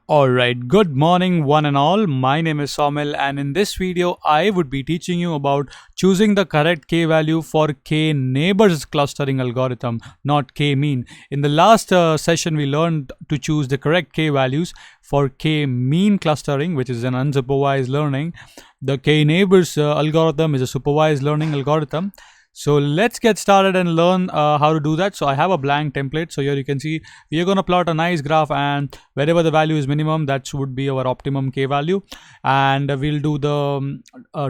Alright, good morning one and all. My name is Somil, and in this video I would be teaching you about choosing the correct k-value for k-neighbors clustering algorithm, not k-mean. In the last session we learned to choose the correct k-values for k-mean clustering, which is an unsupervised learning. The k-neighbors algorithm is a supervised learning algorithm. So let's get started and learn how to do that. So I have a blank template. So here you can see we are going to plot a nice graph, and wherever the value is minimum, that would be our optimum k value. And we'll do the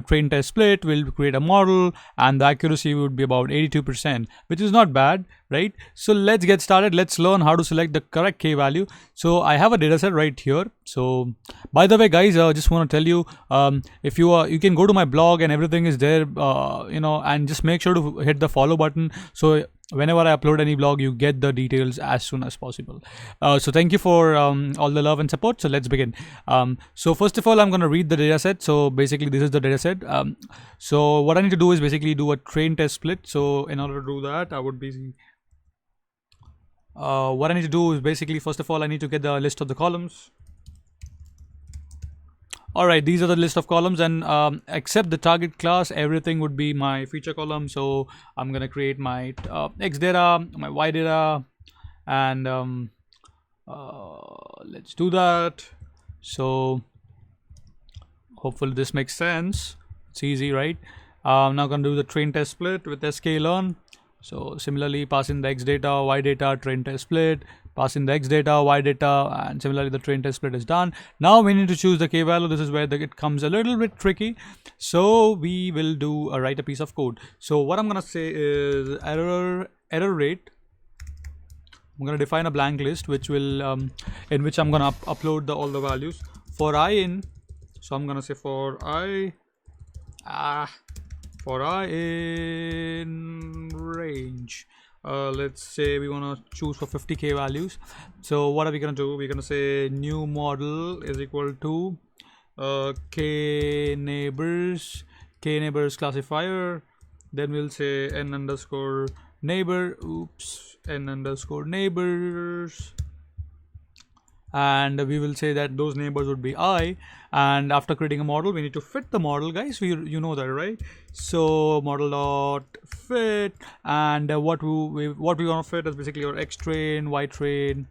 train test split. We'll create a model, and the accuracy would be about 82%, which is not bad, right? So let's get started. Let's learn how to select the correct k value. So I have a dataset right here. So by the way, guys, I just want to tell you, if you can go to my blog and everything is there, and just make sure to hit the follow button, so whenever I upload any blog you get the details as soon as possible. So thank you for all the love and support. So let's begin. So first of all, I'm going to read the dataset. So basically this is the dataset. So what I need to do is basically do a train test split. So in order to do that, I would be what I need to do is basically, first of all, I need to get the list of the columns. Alright, these are the list of columns, and except the target class, everything would be my feature column. So I'm gonna create my X data, my Y data, and let's do that. So hopefully this makes sense. It's easy, right? I'm now gonna do the train test split with sklearn. So similarly, pass in the X data, Y data, train test split, pass in the X data, Y data, and similarly the train test split is done. Now we need to choose the k value. This is where it comes a little bit tricky. So we will write a piece of code. So what I'm gonna say is error rate. I'm gonna define a blank list which will in which I'm gonna upload all the values for I in. So I'm gonna say for I in range, let's say we want to choose for 50k values. So what are we going to do? We're going to say new model is equal to k neighbors classifier. Then we'll say n underscore neighbor, n underscore neighbors, and we will say that those neighbors would be I. And after creating a model, we need to fit the model, guys. You know that, right? So model dot fit, and what we want to fit is basically our X train, Y train,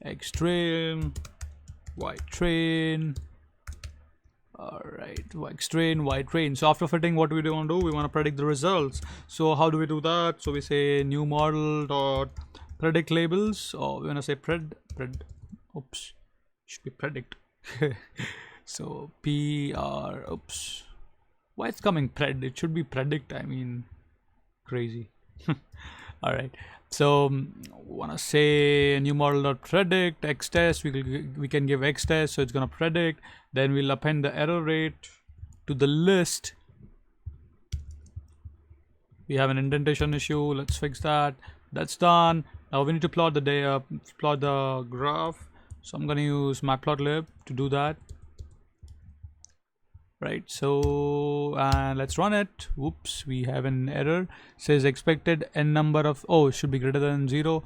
X train, Y train. All right, X train, Y train. So after fitting, what we want to do? We want to predict the results. So how do we do that? So we say new model dot predict labels, or we want to say should be predict. So why it's coming pred? It should be predict. I mean, crazy. All right. So want to say new model dot predict X test. We can give X test, so it's gonna predict. Then we'll append the error rate to the list. We have an indentation issue. Let's fix that. That's done. Now we need to plot the graph. So I'm going to use matplotlib to do that. Right. So let's run it. Whoops, we have an error. It says expected n number of it should be greater than 0.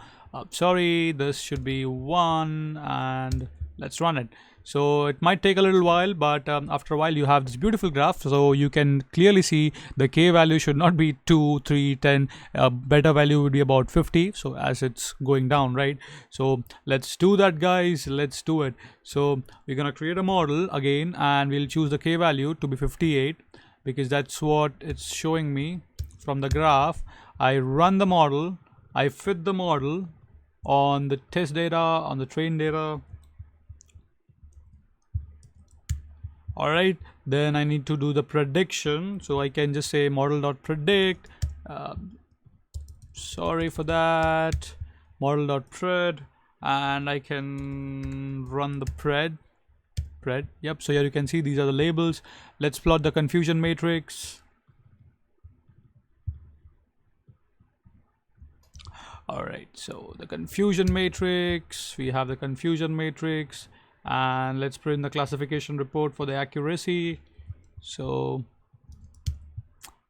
Sorry, this should be 1, and let's run it. So it might take a little while, but after a while you have this beautiful graph. So you can clearly see the k value should not be 2, 3, 10. A better value would be about 50. So as it's going down, right? So let's do that, guys. Let's do it. So we're gonna create a model again, and we'll choose the k value to be 58 because that's what it's showing me from the graph. I run the model, I fit the model on the test data, on the train data. Alright, then I need to do the prediction. So I can just say model.predict. Sorry for that. Model.pred, and I can run the pred. Yep, so here you can see these are the labels. Let's plot the confusion matrix. Alright, so the confusion matrix, we have the confusion matrix. And let's print the classification report for the accuracy. So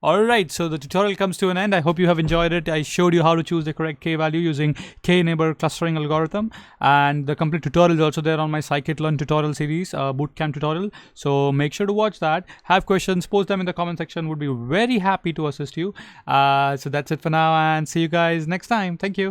Alright, so the tutorial comes to an end. I hope you have enjoyed it. I showed you how to choose the correct K value using K-neighbor clustering algorithm, and the complete tutorial is also there on my scikit-learn tutorial series, bootcamp tutorial. So make sure to watch that. Have questions, post them in the comment section. Would be very happy to assist you. So that's it for now, and see you guys next time. Thank you.